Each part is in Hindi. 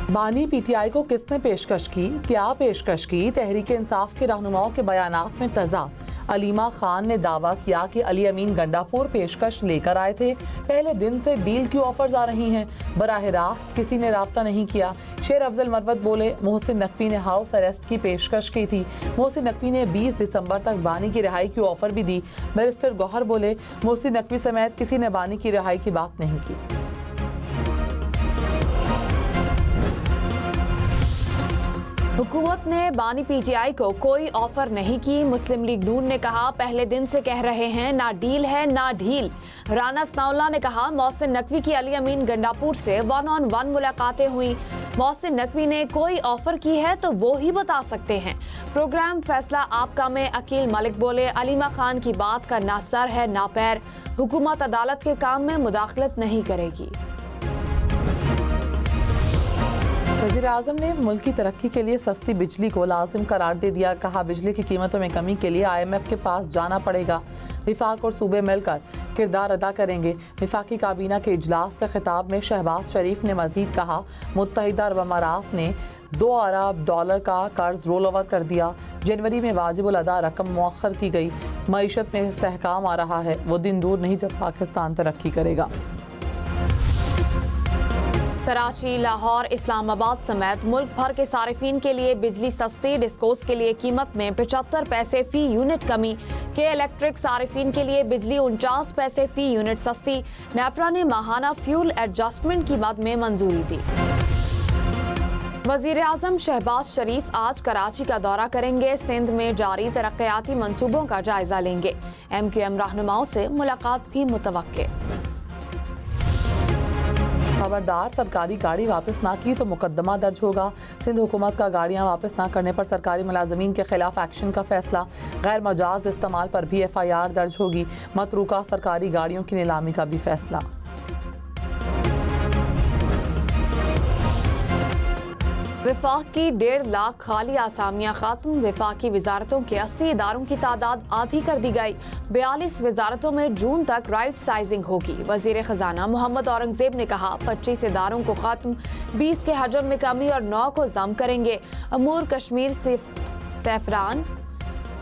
बानी पीटीआई को किसने पेशकश की, क्या पेशकश की? तहरीक इंसाफ के रहनुमाओं के बयानात में तज़ाद। अलीमा खान ने दावा किया कि अली अमीन गंडापुर पेशकश लेकर आए थे। पहले दिन से डील की ऑफर्स आ रही हैं, बराह रास्त किसी ने राब्ता नहीं किया। शेर अफजल मरवत बोले, मोहसिन नकवी ने हाउस अरेस्ट की पेशकश की थी। मोहसिन नकवी ने 20 दिसंबर तक बानी की रिहाई की ऑफर भी दी। बैरिस्टर गौहर बोले, मोहसिन नकवी समेत किसी ने बानी की रिहाई की बात नहीं की। हुकूमत ने बानी पीटीआई को कोई ऑफर नहीं की। मुस्लिम लीग नून ने कहा, पहले दिन से कह रहे हैं ना डील है ना ढील। राना सनाउल्लाह ने कहा, मोहसिन नकवी की अली अमीन गंडापुर से 1-on-1 मुलाकातें हुई। मोहसिन नकवी ने कोई ऑफर की है तो वो ही बता सकते हैं। प्रोग्राम फैसला आपका में अकील मलिक बोले, अलीमा खान की बात का ना सर है ना पैर। हुकूमत अदालत के काम में मुदाखलत नहीं करेगी। वज़ीर आज़म ने मुल्क की तरक्की के लिए सस्ती बिजली को लाजिम करार दे दिया। कहा, बिजली की कीमतों में कमी के लिए IMF के पास जाना पड़ेगा। विफाक और सूबे मिलकर किरदार अदा करेंगे। विफाकी काबीना के इजलास से खिताब में शहबाज शरीफ ने मजीद कहा, मुत्तहिदा अरब अमारात ने $2 अरब का कर्ज रोल ओवर कर दिया। जनवरी में वाजिबुल अदा रकम मुअख्खर की गई। मईशत में इस्तेहकाम आ रहा है, वो दिन दूर नहीं जब पाकिस्तान तरक्की करेगा। कराची, लाहौर, इस्लामाबाद समेत मुल्क भर के सारिफीन के लिए बिजली सस्ती। डिस्कोस के लिए कीमत में 75 पैसे फी यूनिट कमी। के इलेक्ट्रिक सारिफीन के लिए बिजली 49 पैसे फी यूनिट सस्ती। नेपरा ने माहाना फ्यूल एडजस्टमेंट की मद में मंजूरी दी। वज़ीर आज़म शहबाज शरीफ आज कराची का दौरा करेंगे। सिंध में जारी तरक्याती मंसूबों का जायजा लेंगे। MQM रहनुमाओं से मुलाकात भी मुतवक्के। खबरदार, सरकारी गाड़ी वापस ना की तो मुकदमा दर्ज होगा। सिंध हुकूमत का गाड़ियां वापस ना करने पर सरकारी मुलाजमीन के खिलाफ एक्शन का फैसला। गैर मजाज इस्तेमाल पर भी FIR दर्ज होगी। मतरूका सरकारी गाड़ियों की नीलामी का भी फैसला। विफाक की 1.5 लाख खाली आसामियां खत्म। विफाकी वजारतों के 80 इदारों की तादाद आधी कर दी गई। 42 वजारतों में जून तक राइट साइजिंग होगी। वजीर खजाना मोहम्मद औरंगजेब ने कहा, 25 इदारों को खत्म, 20 के हजम में कमी और 9 को जम करेंगे। अमूर Kashmir saffron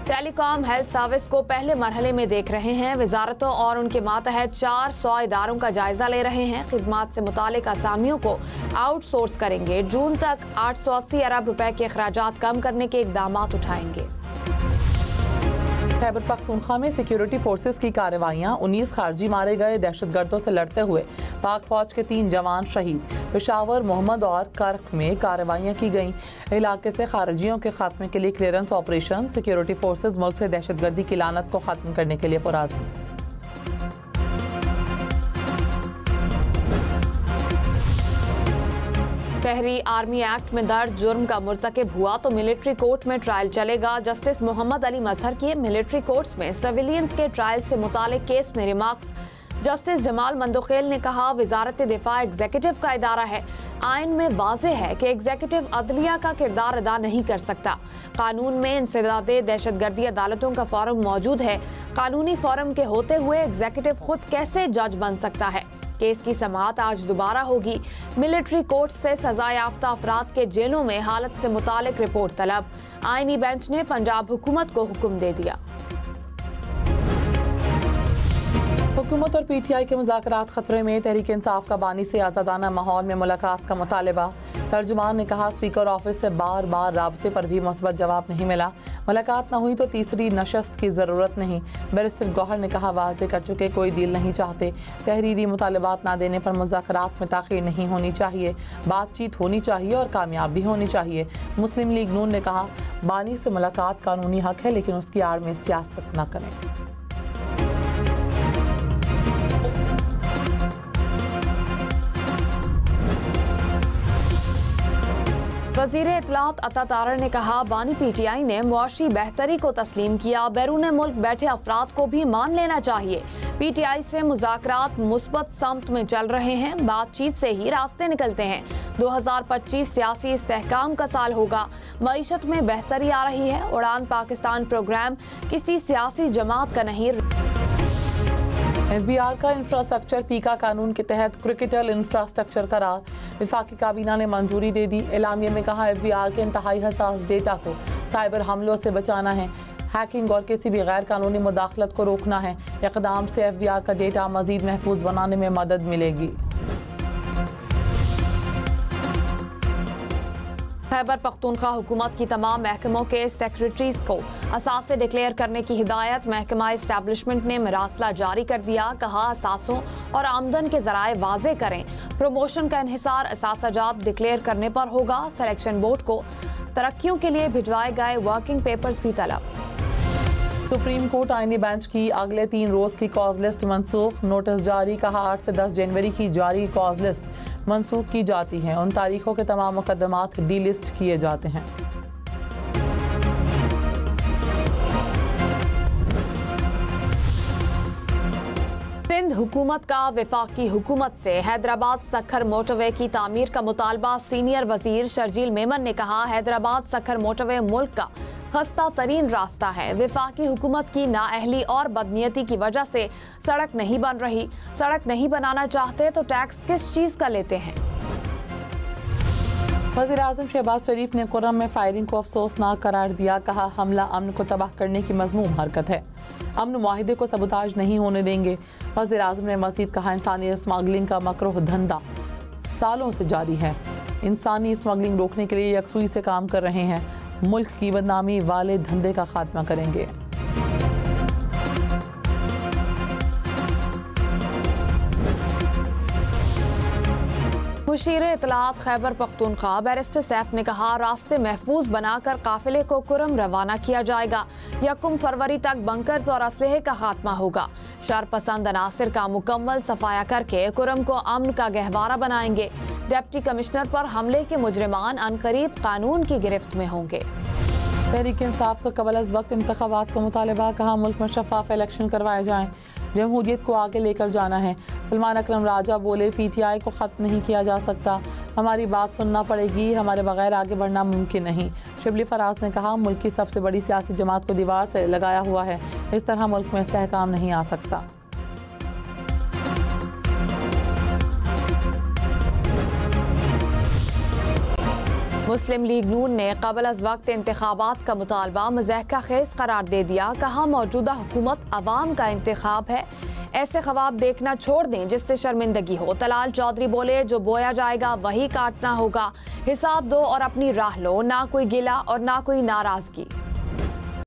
telecom health service को पहले मरहले में देख रहे हैं। वजारतों और उनके मातहत 400 इदारों का जायजा ले रहे हैं। खिदमात से मुतालिक असामियों को आउटसोर्स करेंगे। जून तक 880 अरब रुपए के अखराजात कम करने के इकदाम उठाएंगे। खैबर पख्तूनख्वा में सिक्योरिटी फोर्सेस की कार्रवाइयाँ, 19 खारजी मारे गए। दहशतगर्दों से लड़ते हुए पाक फौज के 3 जवान शहीद। पेशावर, मोहम्मद और कर्क में कार्रवाइयाँ की गईं। इलाके से खारजियों के खात्मे के लिए क्लियरेंस ऑपरेशन। सिक्योरिटी फोर्सेस मुल्क से दहशतगर्दी की लानत को खत्म करने के लिए पुरअज़्म। शहरी आर्मी एक्ट में दर्ज जुर्म का मुर्तकिब हुआ तो मिलिट्री कोर्ट में ट्रायल चलेगा। जस्टिस मोहम्मद अली मजहर के मिलिट्री कोर्ट्स में सिविलियंस के ट्रायल से मुतालिक केस में रिमार्क्स। जस्टिस जमाल मंदोखेल ने कहा, वजारत दिफा एग्जीक्यूटिव का इदारा है। आइन में वाज़े है कि एग्जीक्यूटिव अदलिया का किरदार अदा नहीं कर सकता। कानून में इंसदादे दहशतगर्दी अदालतों का फोरम मौजूद है। कानूनी फोरम के होते हुए एग्जीक्यूटिव खुद कैसे जज बन सकता है? केस की समाअत आज दोबारा होगी। मिलिट्री कोर्ट से सजा याफ्ता अफराद के जेलों में हालत से मुतालिक रिपोर्ट तलब। आईनी बेंच ने पंजाब हुकूमत को हुक्म दे दिया। हुकूमत और PTI के मुज़ाकरात खतरे में। तहरीक इंसाफ का बानी से आज़ादाना माहौल में मुलाकात का मुतालबा। तर्जुमान ने कहा, स्पीकर ऑफिस से बार बार राब्ते पर भी मुस्बत जवाब नहीं मिला। मुलाकात न हुई तो तीसरी नशस्त की ज़रूरत नहीं। बैरिस्टर गौहर ने कहा, वाज़े कर चुके कोई डील नहीं चाहते। तहरीरी मुतालबात ना देने पर मुज़ाकरात में ताख़ीर नहीं होनी चाहिए। बातचीत होनी चाहिए और कामयाब भी होनी चाहिए। मुस्लिम लीग नून ने कहा, बानी से मुलाकात कानूनी हक है, लेकिन उसकी आड़ में सियासत न करें। वज़ीर इत्तलात अता तारर ने कहा, बानी PTI ने मुआशी बेहतरी को तस्लीम किया। बैरून मुल्क बैठे अफराद को भी मान लेना चाहिए। PTI से मुज़ाकरात मुस्बत समत में चल रहे हैं। बातचीत से ही रास्ते निकलते हैं। 2025 सियासी इस्तेहकाम का साल होगा। मईशत में बेहतरी आ रही है। उड़ान पाकिस्तान प्रोग्राम किसी सियासी जमात का नहीं। FBR का इंफ्रास्ट्रक्चर पीका कानून के तहत क्रिटिकल इंफ्रास्ट्रक्चर करार। वफाकी काबीना ने मंजूरी दे दी। एलामिया में कहा FBI के इंतहाई हसास डेटा को साइबर हमलों से बचाना है, हैकिंग और किसी भी गैर कानूनी मुदाखलत को रोकना है। इक़दाम से FBI का डेटा मजीद महफूज बनाने में मदद मिलेगी। खैबर पख्तूनख्वा हुकूमत की तमाम महकमों के सेक्रेटरीज को असासे डिक्लेयर करने की हिदायत। महकमा इस्टेब्लिशमेंट ने मरासला जारी कर दिया। कहा असासों और आमदन के जराए वाजे करें। प्रमोशन का इन्हिसार असासाजात डिक्लेयर करने पर होगा। सिलेक्शन बोर्ड को तरक्कियों के लिए भिजवाए गए वर्किंग पेपर्स भी तलब। सुप्रीम कोर्ट आईनी बेंच की अगले 3 रोज की कॉज लिस्ट मनसूख। नोटिस जारी। कहा 8 से 10 जनवरी की जारी कॉज लिस्ट मनसूख की जाती है। उन तारीखों के तमाम मुकदमात डी लिस्ट किए जाते हैं। सिंध हुकूमत का वफाकी हुकूमत से हैदराबाद सखर मोटरवे की तामीर का मुतालबा। सीनियर वजीर शर्जील मेमन ने कहा हैदराबाद सखर मोटरवे मुल्क का खस्ता तरीन रास्ता है। वफाकी हुकूमत की नाअहली और बदनीयती की वजह से सड़क नहीं बन रही। सड़क नहीं बनाना चाहते तो टैक्स किस चीज का लेते हैं। वज़ीर-ए-आज़म शहबाज शरीफ ने कुर्रम में फायरिंग को अफसोसनाक करार दिया। कहा हमला अमन को तबाह करने की मज़मूम हरकत है। अमन मुआहिदे को सबूताज नहीं होने देंगे। वज़ीर-ए-आज़म ने मज़ीद कहा इंसानी स्मगलिंग का मकरूह धंधा सालों से जारी है। इंसानी स्मगलिंग रोकने के लिए यकसुई से काम कर रहे हैं। मुल्क की बदनामी वाले धंधे का खात्मा करेंगे। मुशीर इतलात खैबर पख्तूनख्वा बैरिस्टर सैफ ने कहा रास्ते महफूज बनाकर काफिले को कुर्रम रवाना किया जाएगा। 1 फरवरी तक बंकर्स और असलहे का खात्मा होगा। शरपसंद अनासिर का मुकम्मल सफाया करके कुर्रम को अमन का गहवारा बनाएंगे। डिप्टी कमिश्नर पर हमले के मुजरिमान अनकरीब कानून की गिरफ्त में होंगे। तहरीक इंसाफ का कबल अज़ वक्त इंतखाबात का मुतालबा। कहा मुल्क में शफाफ इलेक्शन करवाए जाएं। जमहूरियत को आगे लेकर जाना है। सलमान अकरम राजा बोले PTI को ख़त्म नहीं किया जा सकता। हमारी बात सुनना पड़ेगी। हमारे बगैर आगे बढ़ना मुमकिन नहीं। शिबली फराज ने कहा मुल्क की सबसे बड़ी सियासी जमात को दीवार से लगाया हुआ है। इस तरह मुल्क में इस्तेहकाम नहीं आ सकता। मुस्लिम लीग नून ने कबल अज़ वक्त इंतखाबात का मुतालबा मज़ाहिका खेज करार दे दिया। कहा मौजूदा हुकूमत अवाम का इंतखाब है। ऐसे ख्वाब देखना छोड़ दें जिससे शर्मिंदगी हो। तलाल चौधरी बोले जो बोया जाएगा वही काटना होगा। हिसाब दो और अपनी राह लो, ना कोई गिला और ना कोई नाराजगी।